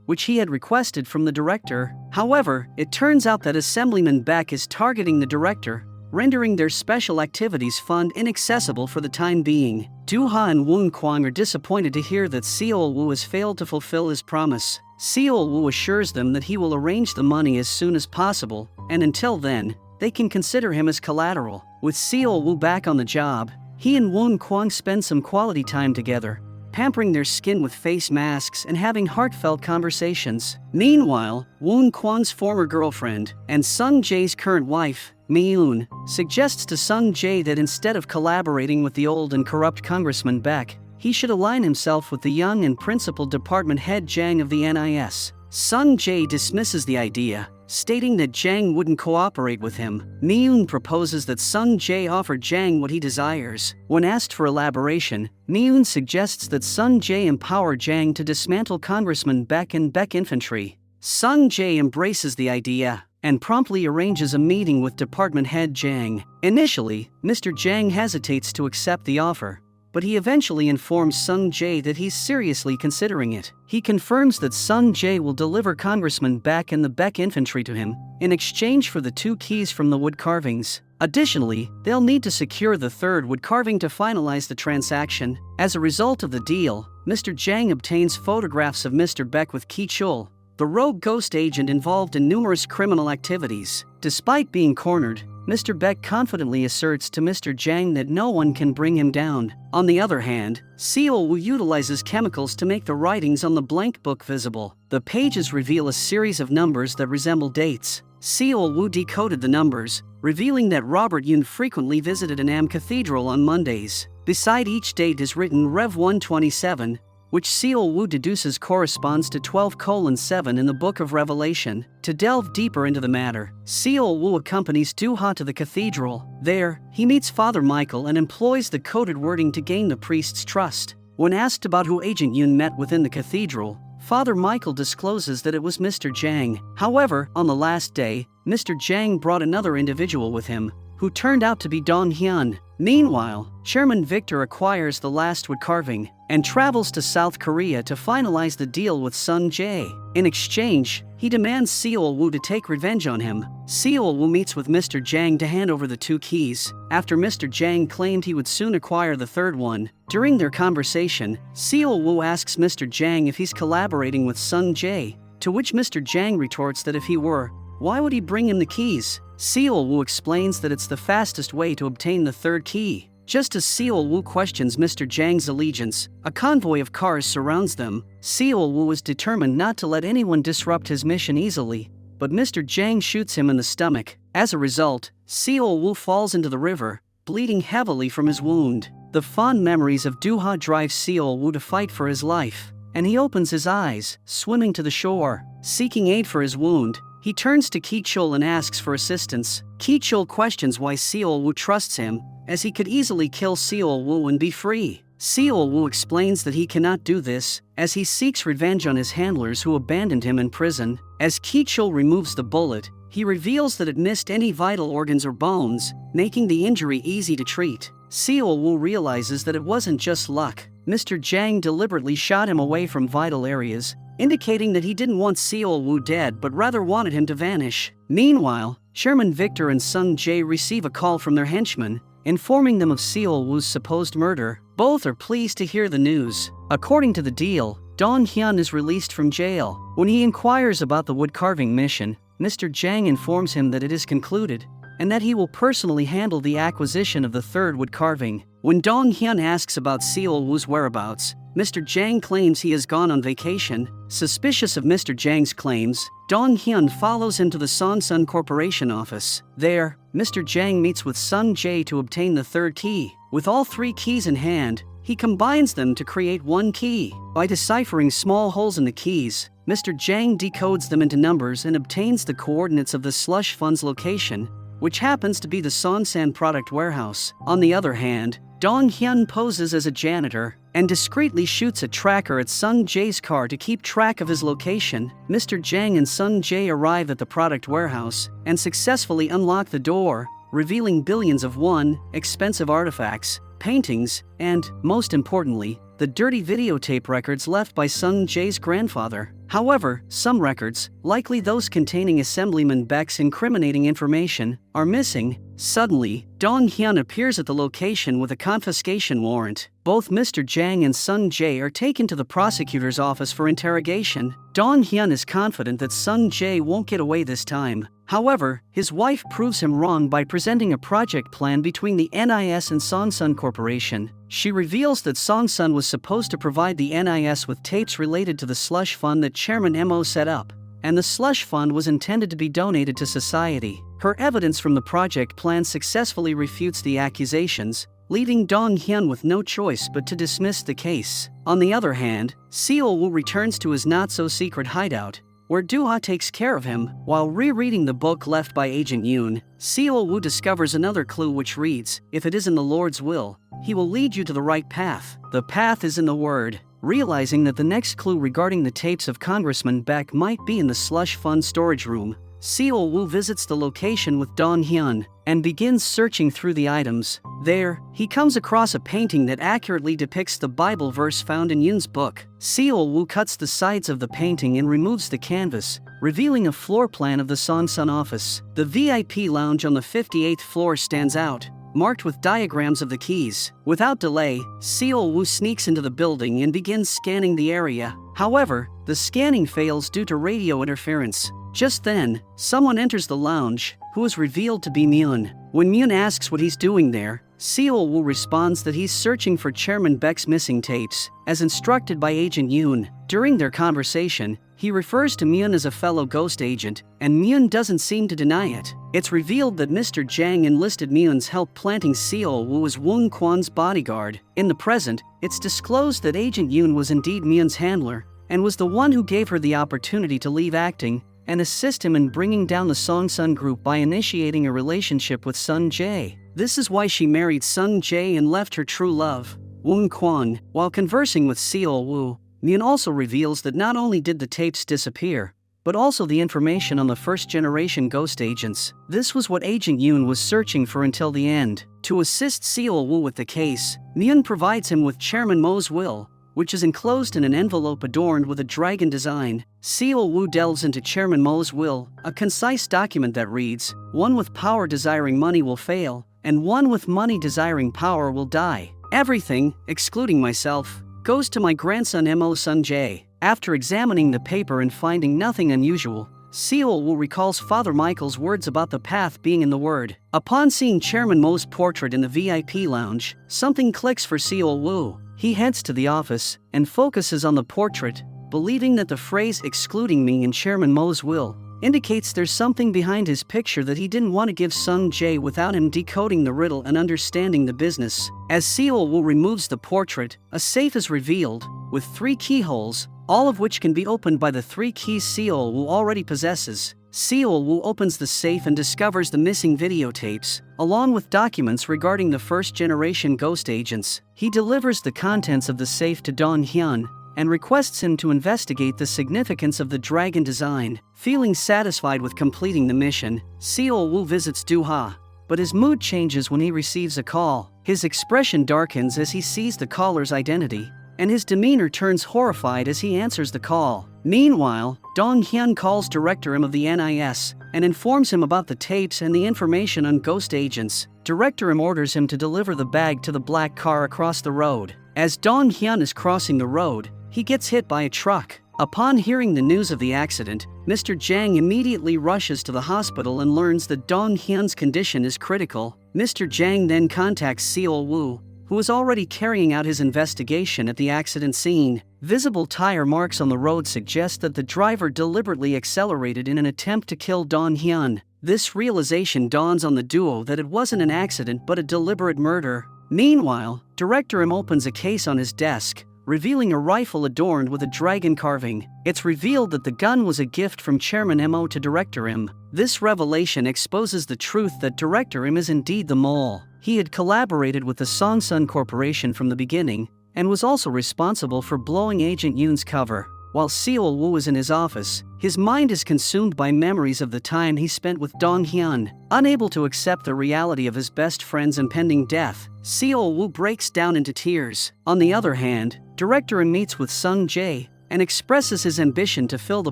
which he had requested from the director. However, it turns out that Assemblyman Beck is targeting the director, rendering their special activities fund inaccessible for the time being. Do-ha and Woon Kwang are disappointed to hear that Seol Woo has failed to fulfill his promise. Seol Woo assures them that he will arrange the money as soon as possible, and until then, they can consider him as collateral. With Seol Woo back on the job, he and Woon Kwang spend some quality time together, pampering their skin with face masks and having heartfelt conversations. Meanwhile, Woon Kwang's former girlfriend and Sung Jae's current wife, Mi-eun, suggests to Sung Jae that instead of collaborating with the old and corrupt Congressman Beck, he should align himself with the young and principled department head Jang of the NIS. Sung Jae dismisses the idea, stating that Jang wouldn't cooperate with him. Mi-eun proposes that Sung Jae offer Jang what he desires. When asked for elaboration, Mi-eun suggests that Sung Jae empower Jang to dismantle Congressman Beck and Beck Infantry. Sung Jae embraces the idea and promptly arranges a meeting with department head Jang. Initially, Mr. Jang hesitates to accept the offer, but he eventually informs Sung Jae that he's seriously considering it. He confirms that Sung Jae will deliver Congressman Beck and the Beck Infantry to him in exchange for the 2 keys from the wood carvings. Additionally, they'll need to secure the third wood carving to finalize the transaction. As a result of the deal, Mr. Jang obtains photographs of Mr. Beck with Ki-chul, the rogue ghost agent involved in numerous criminal activities. Despite being cornered, Mr. Beck confidently asserts to Mr. Jang that no one can bring him down. On the other hand, Seol Woo utilizes chemicals to make the writings on the blank book visible. The pages reveal a series of numbers that resemble dates. Seol Woo decoded the numbers, revealing that Robert Yoon frequently visited an Am Cathedral on Mondays. Beside each date is written Rev 127, which Seol Woo deduces corresponds to 12:7 in the Book of Revelation. To delve deeper into the matter, Seol Woo accompanies Do-ha to the cathedral. There, he meets Father Michael and employs the coded wording to gain the priest's trust. When asked about who Agent Yoon met within the cathedral, Father Michael discloses that it was Mr. Jang. However, on the last day, Mr. Jang brought another individual with him, who turned out to be Dong Hyun. Meanwhile, Chairman Victor acquires the last wood carving and travels to South Korea to finalize the deal with Sung Jae. In exchange, he demands Seol Woo to take revenge on him. Seol Woo meets with Mr. Jang to hand over the 2 keys, after Mr. Jang claimed he would soon acquire the third one. During their conversation, Seol Woo asks Mr. Jang if he's collaborating with Sung Jae, to which Mr. Jang retorts that if he were, why would he bring him the keys? Seol Woo explains that it's the fastest way to obtain the third key. Just as Seol Woo questions Mr. Jang's allegiance, a convoy of cars surrounds them. Seol Woo is determined not to let anyone disrupt his mission easily, but Mr. Jang shoots him in the stomach. As a result, Seol Woo falls into the river, bleeding heavily from his wound. The fond memories of Doo-ha drive Seol Woo to fight for his life, and he opens his eyes, swimming to the shore. Seeking aid for his wound, he turns to Ki-chul and asks for assistance. Ki-chul questions why Seol Woo trusts him, as he could easily kill Seol Woo and be free. Seol Woo explains that he cannot do this, as he seeks revenge on his handlers who abandoned him in prison. As Ki-chul removes the bullet, he reveals that it missed any vital organs or bones, making the injury easy to treat. Seol Woo realizes that it wasn't just luck. Mr. Jang deliberately shot him away from vital areas, indicating that he didn't want Seol Woo dead but rather wanted him to vanish. Meanwhile, Chairman Victor and Sung Jae receive a call from their henchmen, informing them of Seol Woo's supposed murder. Both are pleased to hear the news. According to the deal, Dong Hyun is released from jail. When he inquires about the woodcarving mission, Mr. Jang informs him that it is concluded, and that he will personally handle the acquisition of the third woodcarving. When Dong Hyun asks about Seol Woo's whereabouts, Mr. Jang claims he has gone on vacation. Suspicious of Mr. Jang's claims, Dong Hyun follows him to the Songsun Corporation office. There, Mr. Jang meets with Sung Jae to obtain the third key. With all three keys in hand, he combines them to create one key. By deciphering small holes in the keys, Mr. Jang decodes them into numbers and obtains the coordinates of the slush fund's location, which happens to be the Songsan product warehouse. On the other hand, Dong Hyun poses as a janitor and discreetly shoots a tracker at Sung Jae's car to keep track of his location. Mr. Jang and Sung Jae arrive at the product warehouse and successfully unlock the door, revealing billions of won, expensive artifacts, paintings, and, most importantly, the dirty videotape records left by Sung Jae's grandfather. However, some records, likely those containing Assemblyman Beck's incriminating information, are missing. Suddenly, Dong Hyun appears at the location with a confiscation warrant. Both Mr. Jang and Sung Jae are taken to the prosecutor's office for interrogation. Dong Hyun is confident that Sung Jae won't get away this time. However, his wife proves him wrong by presenting a project plan between the NIS and Songsun Corporation. She reveals that Songsun was supposed to provide the NIS with tapes related to the slush fund that Chairman Mo set up, and the slush fund was intended to be donated to society. Her evidence from the project plan successfully refutes the accusations, leaving Dong Hyun with no choice but to dismiss the case. On the other hand, Seol Woo returns to his not-so-secret hideout, where Doo-ha takes care of him. While rereading the book left by Agent Yoon, Seol Woo discovers another clue which reads, "If it is in the Lord's will, he will lead you to the right path." The path is in the Word. Realizing that the next clue regarding the tapes of Congressman Beck might be in the slush fund storage room, Seol Woo visits the location with Dong Hyun and begins searching through the items. There, he comes across a painting that accurately depicts the Bible verse found in Yoon's book. Seol Woo cuts the sides of the painting and removes the canvas, revealing a floor plan of the Songsun office. The VIP lounge on the 58th floor stands out, marked with diagrams of the keys. Without delay, Seol Woo sneaks into the building and begins scanning the area. However, the scanning fails due to radio interference. Just then, someone enters the lounge, who is revealed to be Myun. When Myun asks what he's doing there, Seol Woo responds that he's searching for Chairman Beck's missing tapes, as instructed by Agent Yoon. During their conversation, he refers to Myun as a fellow ghost agent, and Myun doesn't seem to deny it. It's revealed that Mr. Jang enlisted Myun's help planting Seol Woo as Woon Kwan's bodyguard. In the present, it's disclosed that Agent Yoon was indeed Myun's handler, and was the one who gave her the opportunity to leave acting and assist him in bringing down the Songsun group by initiating a relationship with Sung Jae. This is why she married Sung Jae and left her true love, Woon Kwan. While conversing with Seol Woo, Myun also reveals that not only did the tapes disappear, but also the information on the first-generation ghost agents. This was what Agent Yoon was searching for until the end. To assist Seol Woo with the case, Myun provides him with Chairman Mo's will, which is enclosed in an envelope adorned with a dragon design. Seol Woo delves into Chairman Mo's will, a concise document that reads, "One with power desiring money will fail, and one with money desiring power will die. Everything, excluding myself, goes to my grandson Mo Sung Jae." After examining the paper and finding nothing unusual, Seol Woo recalls Father Michael's words about the path being in the Word. Upon seeing Chairman Mo's portrait in the VIP lounge, something clicks for Seol Woo. He heads to the office and focuses on the portrait, believing that the phrase "excluding me" in Chairman Mo's will indicates there's something behind his picture that he didn't want to give Sung Jae without him decoding the riddle and understanding the business. As Seo Woo removes the portrait, a safe is revealed, with 3 keyholes, all of which can be opened by the 3 keys Seo Woo already possesses. Seo Woo opens the safe and discovers the missing videotapes, along with documents regarding the first-generation ghost agents. He delivers the contents of the safe to Dong Hyun and requests him to investigate the significance of the dragon design. Feeling satisfied with completing the mission, Seo Woo visits Do-ha, but his mood changes when he receives a call. His expression darkens as he sees the caller's identity, and his demeanor turns horrified as he answers the call. Meanwhile, Dong Hyun calls Director M of the NIS and informs him about the tapes and the information on ghost agents. Director M orders him to deliver the bag to the black car across the road. As Dong Hyun is crossing the road, he gets hit by a truck. Upon hearing the news of the accident, Mr. Jang immediately rushes to the hospital and learns that Dong Hyun's condition is critical. Mr. Jang then contacts Seo Woo, who is already carrying out his investigation at the accident scene. Visible tire marks on the road suggest that the driver deliberately accelerated in an attempt to kill Dong Hyun. This realization dawns on the duo that it wasn't an accident but a deliberate murder. Meanwhile, Director M opens a case on his desk, revealing a rifle adorned with a dragon carving. It's revealed that the gun was a gift from Chairman Mo to Director M. This revelation exposes the truth that Director M is indeed the mole. He had collaborated with the Songsun Corporation from the beginning, and was also responsible for blowing Agent Yoon's cover. While Seo Woo is in his office, his mind is consumed by memories of the time he spent with Dong Hyun. Unable to accept the reality of his best friend's impending death, Seo Woo breaks down into tears. On the other hand, Director M meets with Sung Jae and expresses his ambition to fill the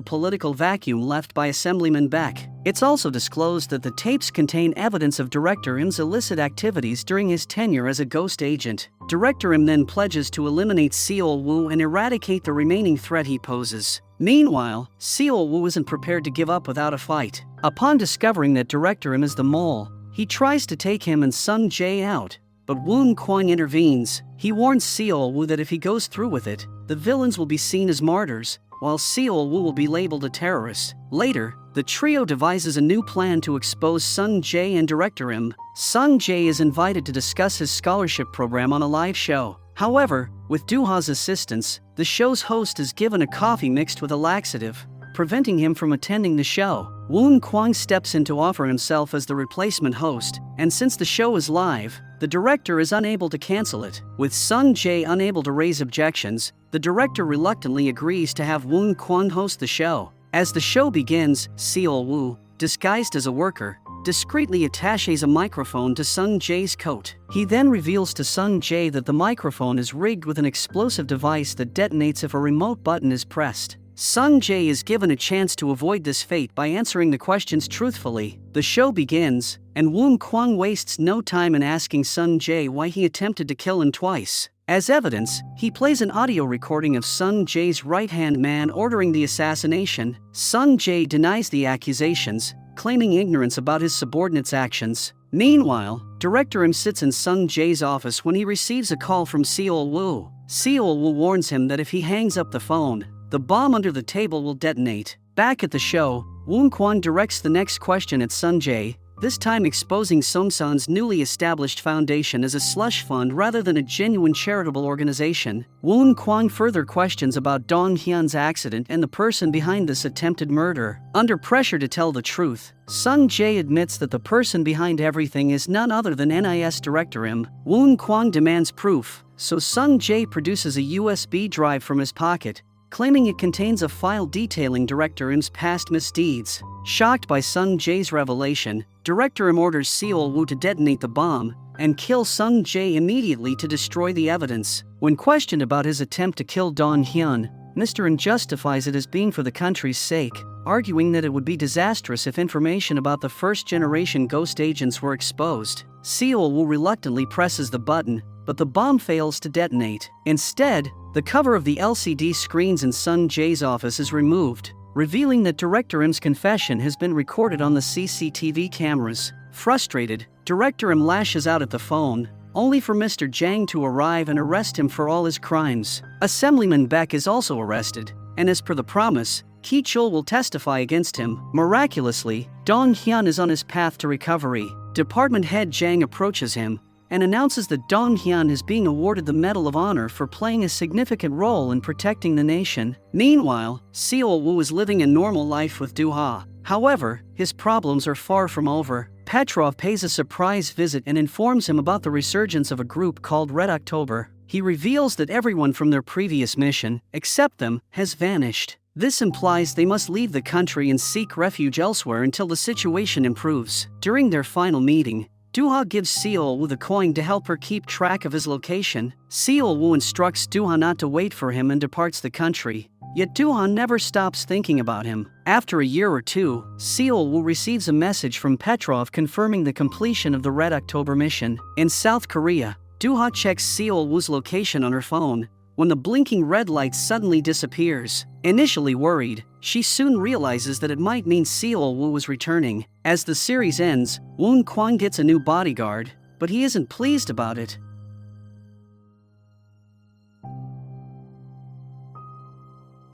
political vacuum left by Assemblyman Baek. It's also disclosed that the tapes contain evidence of Director M's illicit activities during his tenure as a ghost agent. Director M then pledges to eliminate Seo Woo and eradicate the remaining threat he poses. Meanwhile, Seo Woo isn't prepared to give up without a fight. Upon discovering that Director M is the mole, he tries to take him and Sung Jae out, but Woon Kwang intervenes. He warns Seo Woo that if he goes through with it, the villains will be seen as martyrs, while Seo Woo will be labeled a terrorist. Later, the trio devises a new plan to expose Sung Jae and Director M. Sung Jae is invited to discuss his scholarship program on a live show. However, with Do-ha's assistance, the show's host is given a coffee mixed with a laxative, preventing him from attending the show. Woon Kwang steps in to offer himself as the replacement host, and since the show is live, the director is unable to cancel it. With Sung Jae unable to raise objections, the director reluctantly agrees to have Woon Kwang host the show. As the show begins, Seo Woo, disguised as a worker, discreetly attaches a microphone to Sung Jae's coat. He then reveals to Sung Jae that the microphone is rigged with an explosive device that detonates if a remote button is pressed. Sung Jae is given a chance to avoid this fate by answering the questions truthfully. The show begins, and Woon Kwang wastes no time in asking Sung Jae why he attempted to kill him twice. As evidence, he plays an audio recording of Sung Jae's right-hand man ordering the assassination. Sung Jae denies the accusations, claiming ignorance about his subordinates' actions. Meanwhile, Director M sits in Sung Jae's office when he receives a call from Seo Woo. Seo Woo warns him that if he hangs up the phone, the bomb under the table will detonate. Back at the show, Woon Kwang directs the next question at Sung Jae, this time exposing Songsun's newly established foundation as a slush fund rather than a genuine charitable organization. Woon Kwang further questions about Dong Hyun's accident and the person behind this attempted murder. Under pressure to tell the truth, Sung Jae admits that the person behind everything is none other than NIS Director M. Woon Kwang demands proof, so Sung Jae produces a USB drive from his pocket, claiming it contains a file detailing Director M's past misdeeds. Shocked by Sung Jae's revelation, Director M orders Seo Woo to detonate the bomb and kill Sung Jae immediately to destroy the evidence. When questioned about his attempt to kill Dong Hyun, Mr. M justifies it as being for the country's sake, arguing that it would be disastrous if information about the first-generation ghost agents were exposed. Seo Woo reluctantly presses the button, but the bomb fails to detonate. Instead, the cover of the LCD screens in Sung Jae's office is removed, revealing that Director M's confession has been recorded on the CCTV cameras. Frustrated, Director M lashes out at the phone, only for Mr. Jang to arrive and arrest him for all his crimes. Assemblyman Baek is also arrested, and as per the promise, Ki Chul will testify against him. Miraculously, Dong Hyun is on his path to recovery. Department head Jang approaches him and announces that Dong Hyun is being awarded the Medal of Honor for playing a significant role in protecting the nation. Meanwhile, Seol Woo is living a normal life with Do-ha. However, his problems are far from over. Petrov pays a surprise visit and informs him about the resurgence of a group called Red October. He reveals that everyone from their previous mission, except them, has vanished. This implies they must leave the country and seek refuge elsewhere until the situation improves. During their final meeting, Do-ha gives Seol Woo the coin to help her keep track of his location. Seol Woo instructs Do-ha not to wait for him and departs the country. Yet Do-ha never stops thinking about him. After a year or two, Seol Woo receives a message from Petrov confirming the completion of the Red October mission. In South Korea, Do-ha checks Seol Woo's location on her phone when the blinking red light suddenly disappears. Initially worried, she soon realizes that it might mean Seol Woo was returning. As the series ends, Woon Kwang gets a new bodyguard, but he isn't pleased about it.